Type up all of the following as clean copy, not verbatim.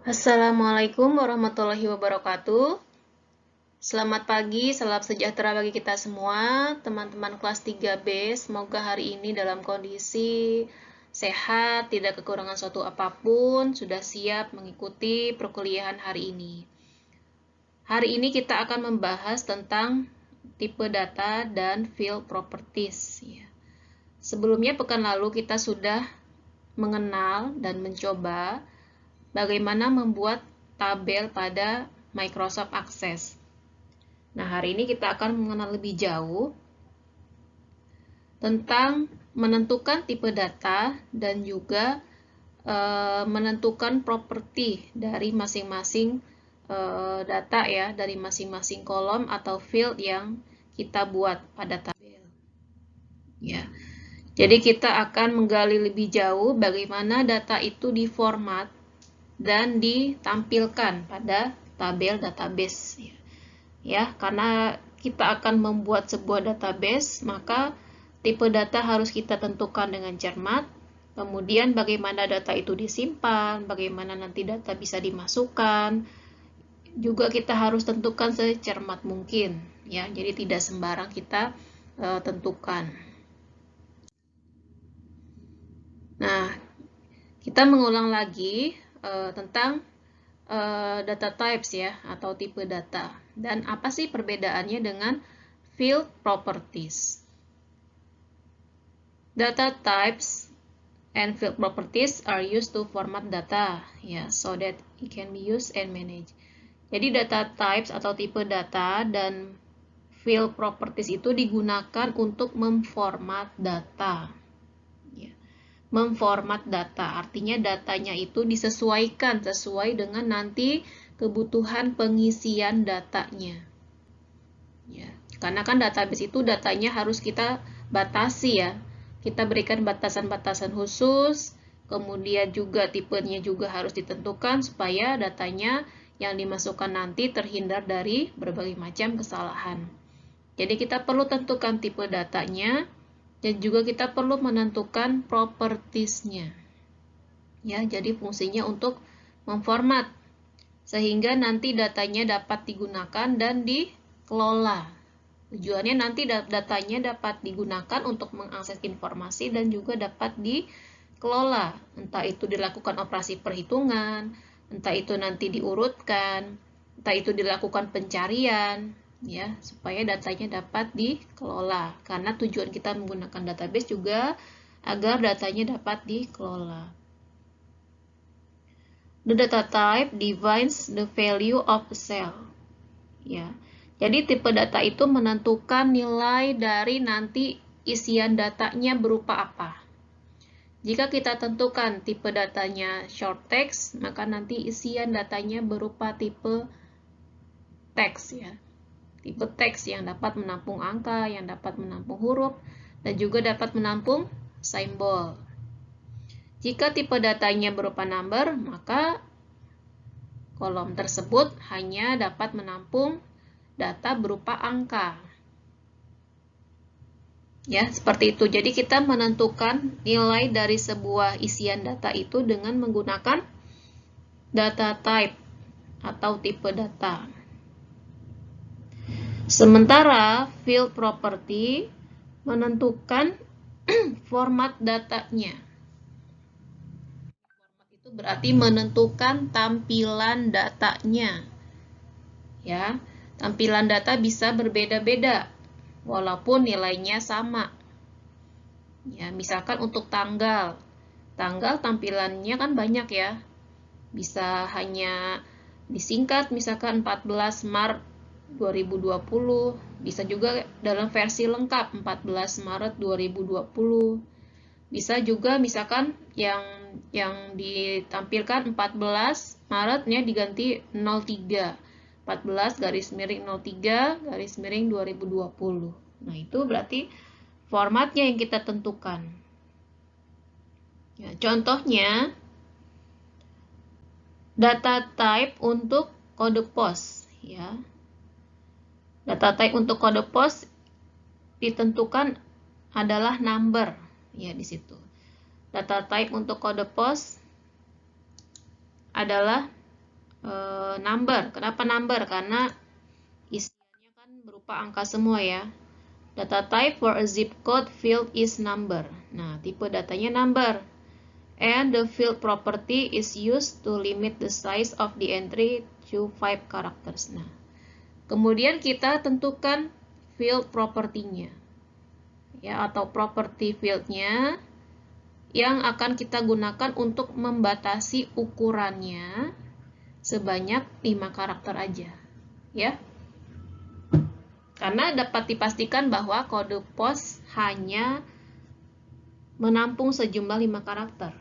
Assalamualaikum warahmatullahi wabarakatuh. Selamat pagi, salam sejahtera bagi kita semua, teman-teman kelas 3B. Semoga hari ini dalam kondisi sehat, tidak kekurangan suatu apapun, sudah siap mengikuti perkuliahan hari ini. Hari ini kita akan membahas tentang tipe data dan field properties. Sebelumnya pekan lalu kita sudah mengenal dan mencoba bagaimana membuat tabel pada Microsoft Access. Nah, hari ini kita akan mengenal lebih jauh tentang menentukan tipe data dan juga menentukan properti dari masing-masing data ya, dari masing-masing kolom atau field yang kita buat pada tabel. Ya. Jadi kita akan menggali lebih jauh bagaimana data itu diformat dan ditampilkan pada tabel database. Ya, karena kita akan membuat sebuah database, maka tipe data harus kita tentukan dengan cermat. Kemudian bagaimana data itu disimpan, bagaimana nanti data bisa dimasukkan, juga kita harus tentukan secermat mungkin. Ya, jadi tidak sembarang kita tentukan. Nah, kita mengulang lagi tentang data types ya, atau tipe data. Dan apa sih perbedaannya dengan field properties? Data types and field properties are used to format data, ya, so that it can be used and managed. Jadi data types atau tipe data dan field properties itu digunakan untuk memformat data. Memformat data, artinya datanya itu disesuaikan sesuai dengan nanti kebutuhan pengisian datanya. Ya, karena kan database itu datanya harus kita batasi ya. Kita berikan batasan-batasan khusus, kemudian juga tipenya juga harus ditentukan supaya datanya yang dimasukkan nanti terhindar dari berbagai macam kesalahan. Jadi kita perlu tentukan tipe datanya, dan juga kita perlu menentukan propertiesnya. Ya, jadi fungsinya untuk memformat sehingga nanti datanya dapat digunakan dan dikelola. Tujuannya nanti datanya dapat digunakan untuk mengakses informasi dan juga dapat dikelola. Entah itu dilakukan operasi perhitungan, entah itu nanti diurutkan, entah itu dilakukan pencarian, ya, supaya datanya dapat dikelola. Karena tujuan kita menggunakan database juga agar datanya dapat dikelola. The data type defines the value of a cell. Ya. Jadi tipe data itu menentukan nilai dari nanti isian datanya berupa apa. Jika kita tentukan tipe datanya short text, maka nanti isian datanya berupa tipe teks ya. Tipe teks yang dapat menampung angka, yang dapat menampung huruf, dan juga dapat menampung simbol. Jika tipe datanya berupa number, maka kolom tersebut hanya dapat menampung data berupa angka. Ya, seperti itu. Jadi kita menentukan nilai dari sebuah isian data itu dengan menggunakan data type atau tipe data. Sementara field property menentukan format datanya. Format itu berarti menentukan tampilan datanya. Ya, tampilan data bisa berbeda-beda walaupun nilainya sama. Ya, misalkan untuk tanggal. Tanggal tampilannya kan banyak ya. Bisa hanya disingkat misalkan 14 Maret 2020, bisa juga dalam versi lengkap 14 Maret 2020. Bisa juga misalkan yang ditampilkan 14 Maretnya diganti 03. 14 garis miring 03 garis miring 2020. Nah, itu berarti formatnya yang kita tentukan. Ya, contohnya data type untuk kode pos ya. Data type untuk kode pos ditentukan adalah number ya di situ. Data type untuk kode pos adalah number. Kenapa number? Karena isinya kan berupa angka semua ya. Data type for a zip code field is number. Nah, tipe datanya number. And the field property is used to limit the size of the entry to 5 characters. Nah, kemudian kita tentukan field property-nya. Ya, atau property field-nya yang akan kita gunakan untuk membatasi ukurannya sebanyak 5 karakter aja. Ya. Karena dapat dipastikan bahwa kode pos hanya menampung sejumlah 5 karakter.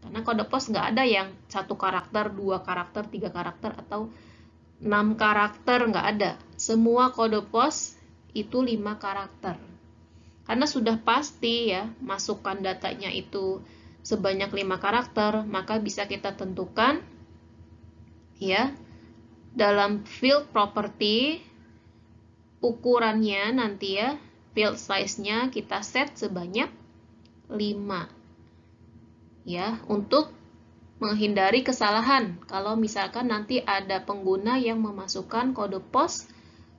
Karena kode pos nggak ada yang 1 karakter, 2 karakter, 3 karakter, atau 6 karakter, nggak ada. Semua kode pos itu 5 karakter. Karena sudah pasti ya, masukkan datanya itu sebanyak 5 karakter, maka bisa kita tentukan ya, dalam field property, ukurannya nanti ya, field size-nya kita set sebanyak 5. Ya, untuk menghindari kesalahan kalau misalkan nanti ada pengguna yang memasukkan kode pos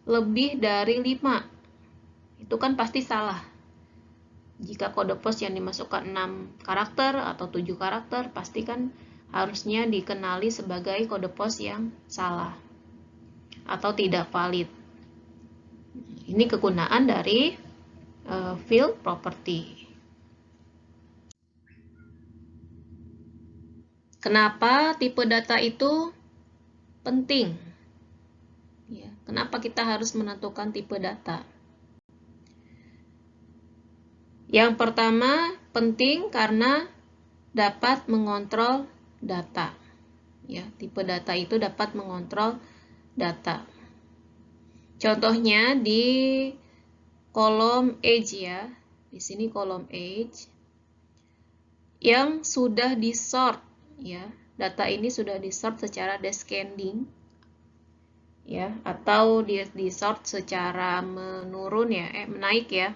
lebih dari 5, itu kan pasti salah. Jika kode pos yang dimasukkan 6 karakter atau 7 karakter, pasti kan harusnya dikenali sebagai kode pos yang salah atau tidak valid. Ini kegunaan dari field property. Kenapa tipe data itu penting? Ya, kenapa kita harus menentukan tipe data? Yang pertama, penting karena dapat mengontrol data. Ya, tipe data itu dapat mengontrol data. Contohnya di kolom age ya. Di sini kolom age yang sudah di-sort ya. Data ini sudah di-sort secara descending ya, atau di-sort secara menurun ya, menaik ya.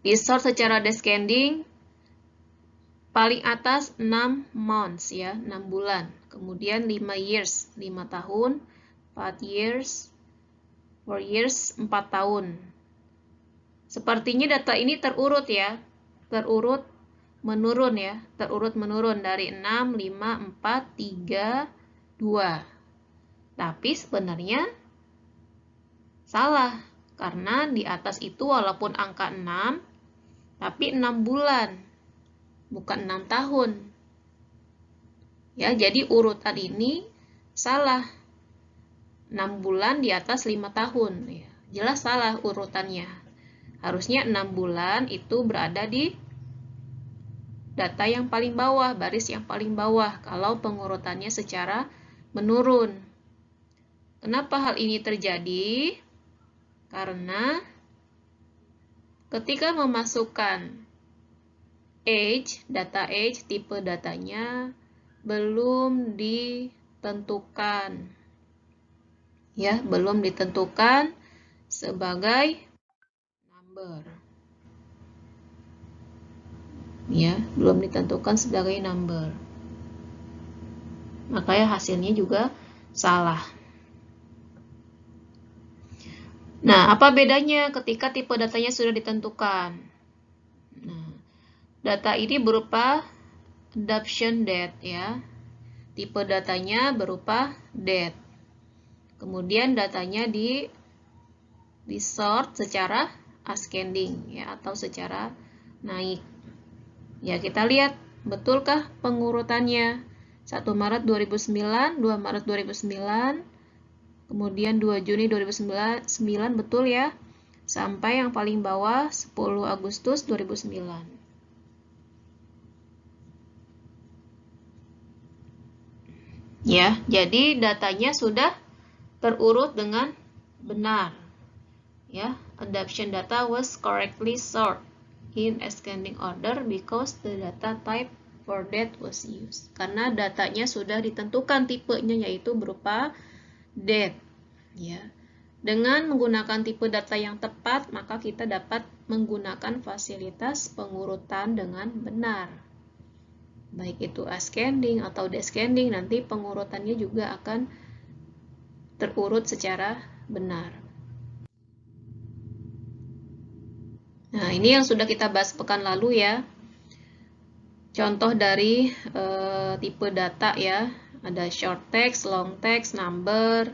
Di-sort secara descending paling atas 6 months ya, 6 bulan. Kemudian 5 years, 5 tahun, 4 years, 4 years, 4 tahun. Sepertinya data ini terurut ya, terurut menurun ya, terurut menurun dari 6, 5, 4, 3, 2. Tapi sebenarnya salah, karena di atas itu walaupun angka 6, tapi 6 bulan, bukan 6 tahun. Ya, jadi urutan ini salah. 6 bulan di atas 5 tahun. Ya, jelas salah urutannya. Harusnya 6 bulan itu berada di data yang paling bawah, baris yang paling bawah, kalau pengurutannya secara menurun. Kenapa hal ini terjadi? Karena ketika memasukkan age, data age, tipe datanya belum ditentukan. Ya, belum ditentukan sebagai number. Ya, belum ditentukan sebagai number. Makanya hasilnya juga salah. Nah, apa bedanya ketika tipe datanya sudah ditentukan? Nah, data ini berupa adoption date ya. Tipe datanya berupa date. Kemudian datanya di-sort secara ascending ya, atau secara naik. Ya, kita lihat betulkah pengurutannya? 1 Maret 2009, 2 Maret 2009, kemudian 2 Juni 2009, betul ya? Sampai yang paling bawah 10 Agustus 2009. Ya, jadi datanya sudah terurut dengan benar. Ya, adoption data was correctly sorted in ascending order because the data type for that was used. Karena datanya sudah ditentukan tipenya, yaitu berupa date. Ya. Dengan menggunakan tipe data yang tepat, maka kita dapat menggunakan fasilitas pengurutan dengan benar. baik itu ascending atau descending, nanti pengurutannya juga akan terurut secara benar. Nah, ini yang sudah kita bahas pekan lalu ya. Contoh dari tipe data ya. Ada short text, long text, number,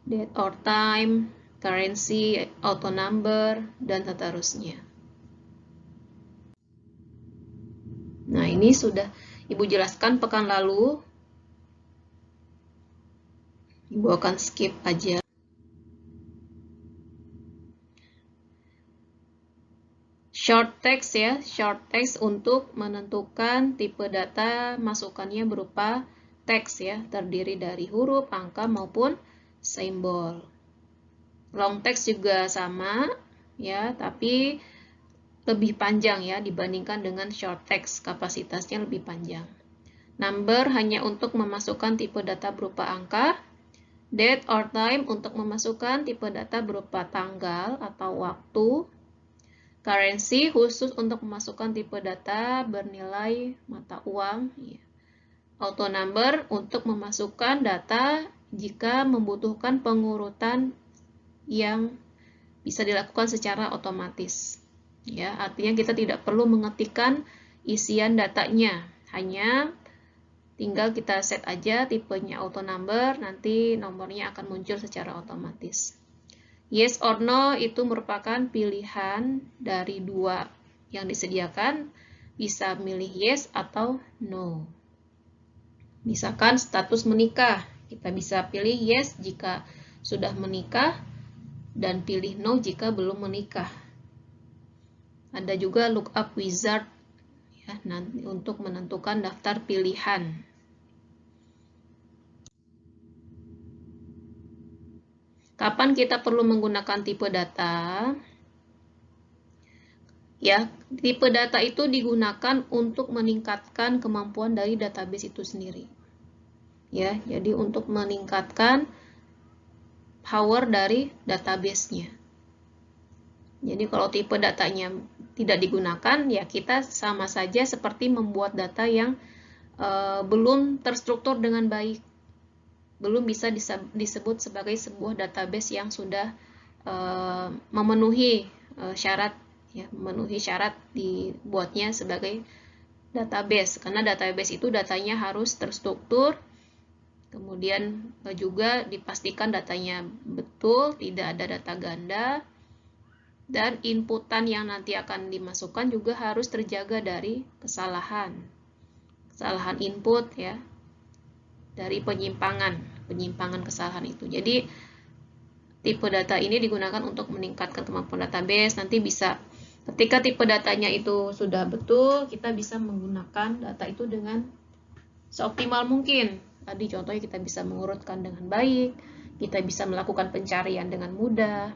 date or time, currency, auto number, dan seterusnya. Nah, ini sudah Ibu jelaskan pekan lalu. Ibu akan skip aja. Short text ya, short text untuk menentukan tipe data masukannya berupa teks ya, terdiri dari huruf, angka maupun simbol. Long text juga sama ya, tapi lebih panjang ya dibandingkan dengan short text, kapasitasnya lebih panjang. Number hanya untuk memasukkan tipe data berupa angka, date or time untuk memasukkan tipe data berupa tanggal atau waktu, currency khusus untuk memasukkan tipe data bernilai mata uang. Auto number untuk memasukkan data jika membutuhkan pengurutan yang bisa dilakukan secara otomatis. Ya, artinya kita tidak perlu mengetikkan isian datanya, hanya tinggal kita set aja tipenya auto number, nanti nomornya akan muncul secara otomatis. Yes or no itu merupakan pilihan dari dua yang disediakan, bisa milih yes atau no. Misalkan status menikah, kita bisa pilih yes jika sudah menikah dan pilih no jika belum menikah. Ada juga lookup wizard ya, nanti untuk menentukan daftar pilihan. Kapan kita perlu menggunakan tipe data? Ya, tipe data itu digunakan untuk meningkatkan kemampuan dari database itu sendiri. Ya, jadi untuk meningkatkan power dari database-nya. Jadi kalau tipe datanya tidak digunakan, ya kita sama saja seperti membuat data yang belum terstruktur dengan baik. Belum bisa disebut sebagai sebuah database yang sudah memenuhi syarat ya, memenuhi syarat dibuatnya sebagai database, karena database itu datanya harus terstruktur, kemudian juga dipastikan datanya betul, tidak ada data ganda, dan inputan yang nanti akan dimasukkan juga harus terjaga dari kesalahan input ya, dari penyimpangan kesalahan itu. Jadi tipe data ini digunakan untuk meningkatkan kemampuan database. Nanti bisa ketika tipe datanya itu sudah betul, kita bisa menggunakan data itu dengan seoptimal mungkin. Tadi contohnya kita bisa mengurutkan dengan baik, kita bisa melakukan pencarian dengan mudah,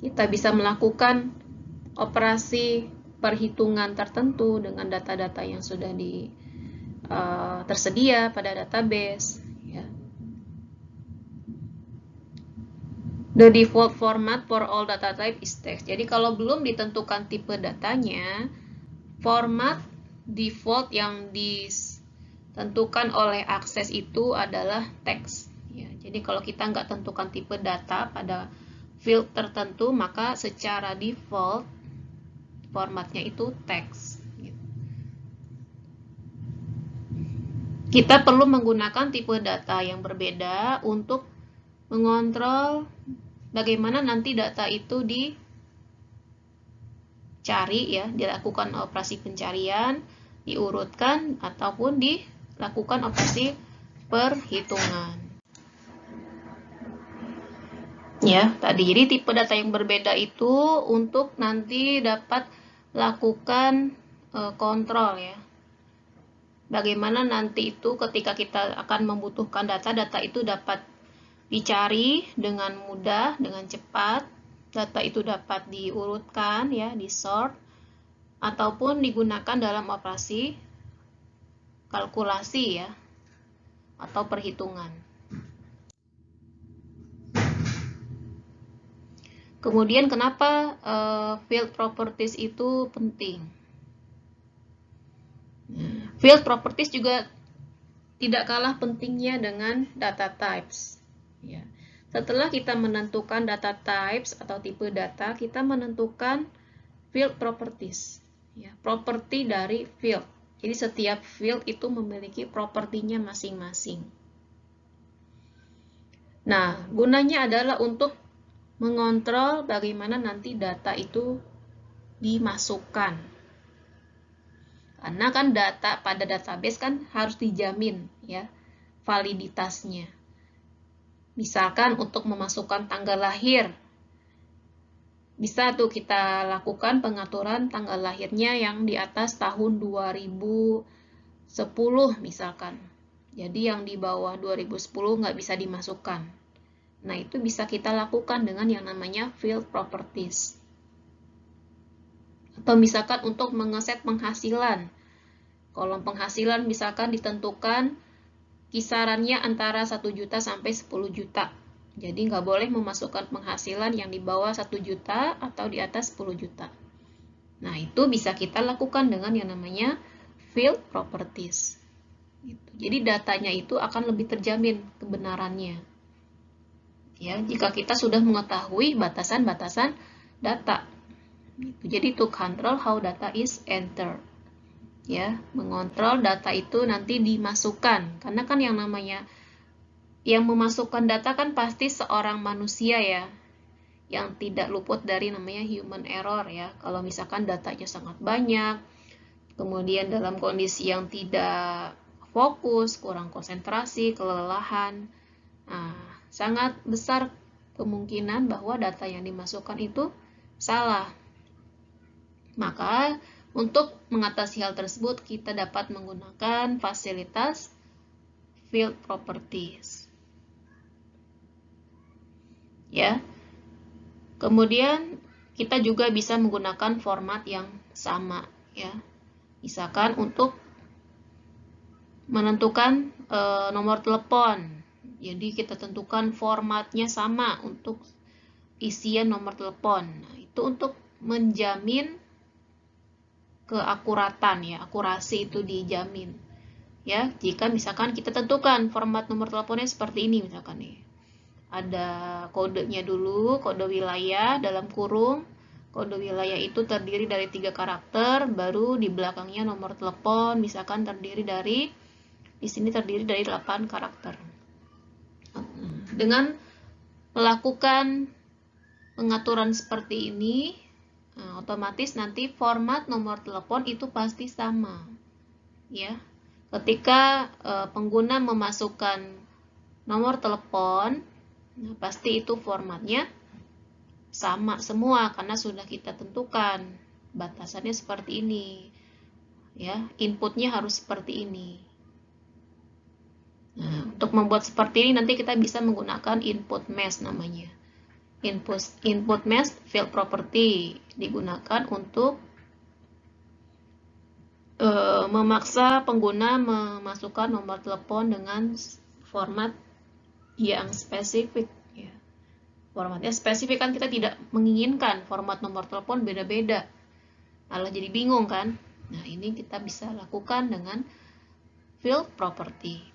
kita bisa melakukan operasi perhitungan tertentu dengan data-data yang sudah tersedia pada database. Ya. The default format for all data type is text. Jadi kalau belum ditentukan tipe datanya, format default yang ditentukan oleh akses itu adalah teks. Ya, jadi kalau kita nggak tentukan tipe data pada field tertentu, maka secara default formatnya itu teks. Kita perlu menggunakan tipe data yang berbeda untuk mengontrol bagaimana nanti data itu dicari ya, dilakukan operasi pencarian, diurutkan ataupun dilakukan operasi perhitungan. Ya, tadi jadi tipe data yang berbeda itu untuk nanti dapat lakukan kontrol ya. Bagaimana nanti itu ketika kita akan membutuhkan data itu dapat dicari dengan mudah, dengan cepat. Data itu dapat diurutkan ya, disort ataupun digunakan dalam operasi kalkulasi ya atau perhitungan. Kemudian kenapa field properties itu penting? Field properties juga tidak kalah pentingnya dengan data types. Ya. Setelah kita menentukan data types atau tipe data, kita menentukan field properties. Ya, properti dari field. Jadi setiap field itu memiliki propertinya masing-masing. Nah, gunanya adalah untuk mengontrol bagaimana nanti data itu dimasukkan. Karena kan data pada database kan harus dijamin ya validitasnya. Misalkan untuk memasukkan tanggal lahir, bisa tuh kita lakukan pengaturan tanggal lahirnya yang di atas tahun 2010 misalkan. Jadi yang di bawah 2010 nggak bisa dimasukkan. Nah, itu bisa kita lakukan dengan yang namanya field properties. Atau misalkan untuk mengeset penghasilan. Kolom penghasilan misalkan ditentukan kisarannya antara 1 juta sampai 10 juta. Jadi nggak boleh memasukkan penghasilan yang di bawah 1 juta atau di atas 10 juta. Nah, itu bisa kita lakukan dengan yang namanya field properties. Jadi datanya itu akan lebih terjamin kebenarannya. Ya, jika kita sudah mengetahui batasan-batasan data. Jadi to control how data is entered. Ya, mengontrol data itu nanti dimasukkan. Karena kan yang namanya yang memasukkan data kan pasti seorang manusia ya. Yang tidak luput dari namanya human error ya. Kalau misalkan datanya sangat banyak, kemudian dalam kondisi yang tidak fokus, kurang konsentrasi, kelelahan, nah, sangat besar kemungkinan bahwa data yang dimasukkan itu salah. Maka, untuk mengatasi hal tersebut, kita dapat menggunakan fasilitas field properties. Ya. Kemudian, kita juga bisa menggunakan format yang sama, ya. Misalkan untuk menentukan nomor telepon. Jadi kita tentukan formatnya sama untuk isian nomor telepon. Nah, itu untuk menjamin keakuratan ya, akurasi itu dijamin. Ya, jika misalkan kita tentukan format nomor teleponnya seperti ini misalkan nih. Ada kodenya dulu, kode wilayah dalam kurung. Kode wilayah itu terdiri dari 3 karakter, baru di belakangnya nomor telepon misalkan terdiri dari di sini terdiri dari 8 karakter. Dengan melakukan pengaturan seperti ini, otomatis nanti format nomor telepon itu pasti sama. Ya. Ketika pengguna memasukkan nomor telepon, nah pasti itu formatnya sama semua karena sudah kita tentukan batasannya seperti ini. Ya, inputnya harus seperti ini. Nah, untuk membuat seperti ini nanti kita bisa menggunakan input mesh namanya. Input mesh field property digunakan untuk memaksa pengguna memasukkan nomor telepon dengan format yang spesifik. Ya. Formatnya spesifik kan kita tidak menginginkan format nomor telepon beda-beda. Malah jadi bingung kan? Nah, ini kita bisa lakukan dengan field property.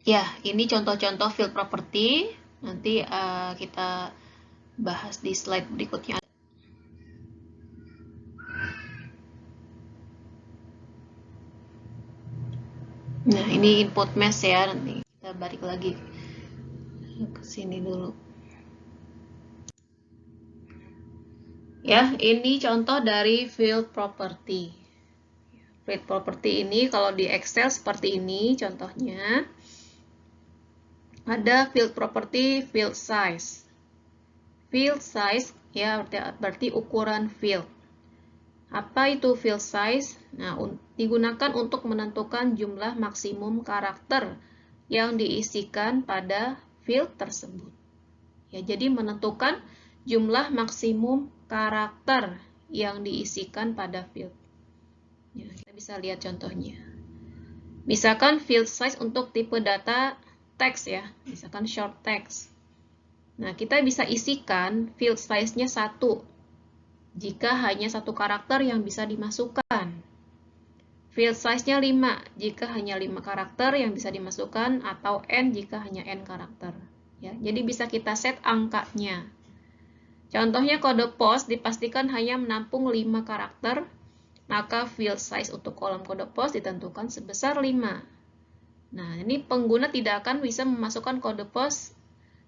Ya, ini contoh-contoh field property. Nanti kita bahas di slide berikutnya. Nah, ini input mesh ya. Nanti kita balik lagi ke sini dulu. Ya, ini contoh dari field property. Field property ini kalau di Excel seperti ini contohnya. Ada field property, field size. Field size ya berarti ukuran field. Apa itu field size? Nah, digunakan untuk menentukan jumlah maksimum karakter yang diisikan pada field tersebut. Ya, jadi menentukan jumlah maksimum karakter yang diisikan pada field. Ya, kita bisa lihat contohnya. Misalkan field size untuk tipe data teks ya, misalkan short text. Nah, kita bisa isikan field size-nya 1. jika hanya satu karakter yang bisa dimasukkan. Field size-nya 5 jika hanya 5 karakter yang bisa dimasukkan, atau N jika hanya N karakter. Ya, jadi bisa kita set angkanya. Contohnya kode pos dipastikan hanya menampung 5 karakter, maka field size untuk kolom kode pos ditentukan sebesar 5. Nah, ini pengguna tidak akan bisa memasukkan kode pos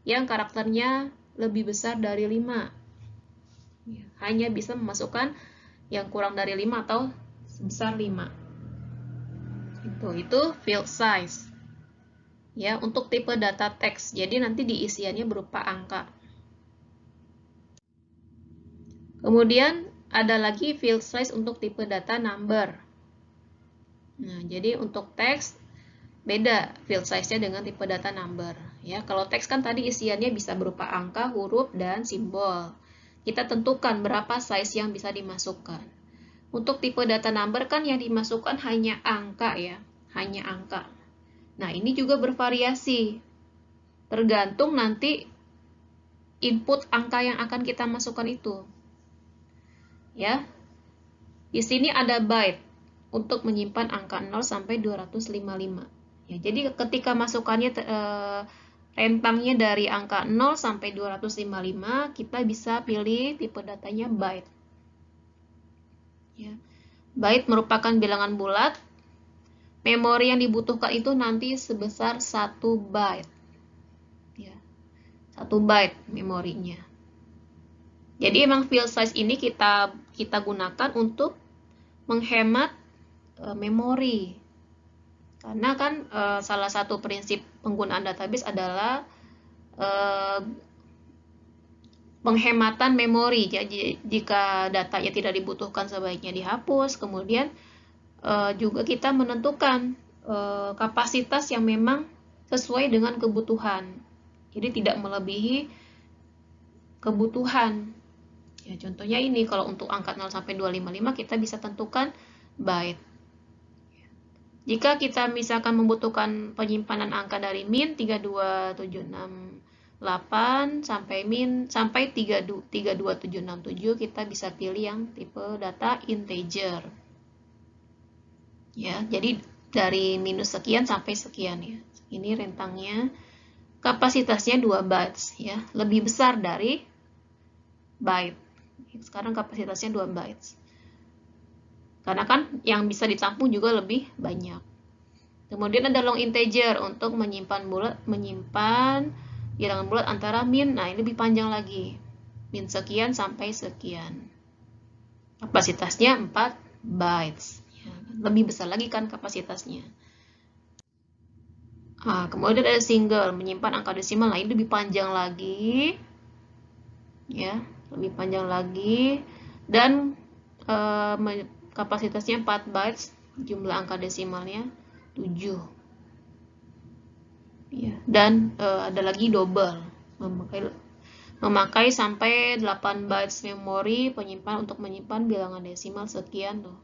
yang karakternya lebih besar dari 5. Hanya bisa memasukkan yang kurang dari 5 atau sebesar 5. Itu field size. Ya, untuk tipe data teks. Jadi nanti diisiannya berupa angka. Kemudian ada lagi field size untuk tipe data number. Nah, jadi untuk teks beda field size-nya dengan tipe data number. Ya, kalau teks kan tadi isiannya bisa berupa angka, huruf, dan simbol. Kita tentukan berapa size yang bisa dimasukkan. Untuk tipe data number kan yang dimasukkan hanya angka ya, hanya angka. Nah, ini juga bervariasi. Tergantung nanti input angka yang akan kita masukkan itu. Ya. Di sini ada byte untuk menyimpan angka 0 sampai 255. Ya, jadi ketika masukannya rentangnya dari angka 0 sampai 255, kita bisa pilih tipe datanya byte. Ya. Byte merupakan bilangan bulat. Memori yang dibutuhkan itu nanti sebesar 1 byte. Ya. 1 byte memorinya. Jadi emang field size ini kita gunakan untuk menghemat memori. Karena kan salah satu prinsip penggunaan database adalah penghematan memori. Jadi jika datanya tidak dibutuhkan sebaiknya dihapus. Kemudian juga kita menentukan kapasitas yang memang sesuai dengan kebutuhan. Jadi tidak melebihi kebutuhan. Ya, contohnya ini kalau untuk angka 0 sampai 255 kita bisa tentukan byte. Jika kita misalkan membutuhkan penyimpanan angka dari min 32768 sampai 32767, kita bisa pilih yang tipe data integer. Ya, jadi dari minus sekian sampai sekian ya. Ini rentangnya, kapasitasnya 2 bytes ya, lebih besar dari byte. Sekarang kapasitasnya 2 bytes. Karena kan yang bisa ditampung juga lebih banyak. Kemudian ada long integer untuk menyimpan bilangan bulat antara min. Nah, ini lebih panjang lagi. Min sekian sampai sekian. Kapasitasnya 4 bytes. Ya, lebih besar lagi kan kapasitasnya. Nah, kemudian ada single, menyimpan angka desimal. Nah, ini lebih panjang lagi. Ya, lebih panjang lagi. Dan kapasitasnya 4 bytes, jumlah angka desimalnya 7. Ya, dan ada lagi double, memakai sampai 8 bytes memori penyimpan untuk menyimpan bilangan desimal sekian tuh.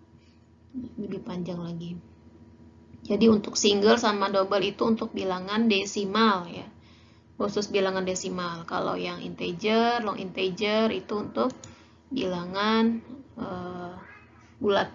Lebih panjang lagi. Jadi untuk single sama double itu untuk bilangan desimal ya. Khusus bilangan desimal. Kalau yang integer, long integer itu untuk bilangan bulat.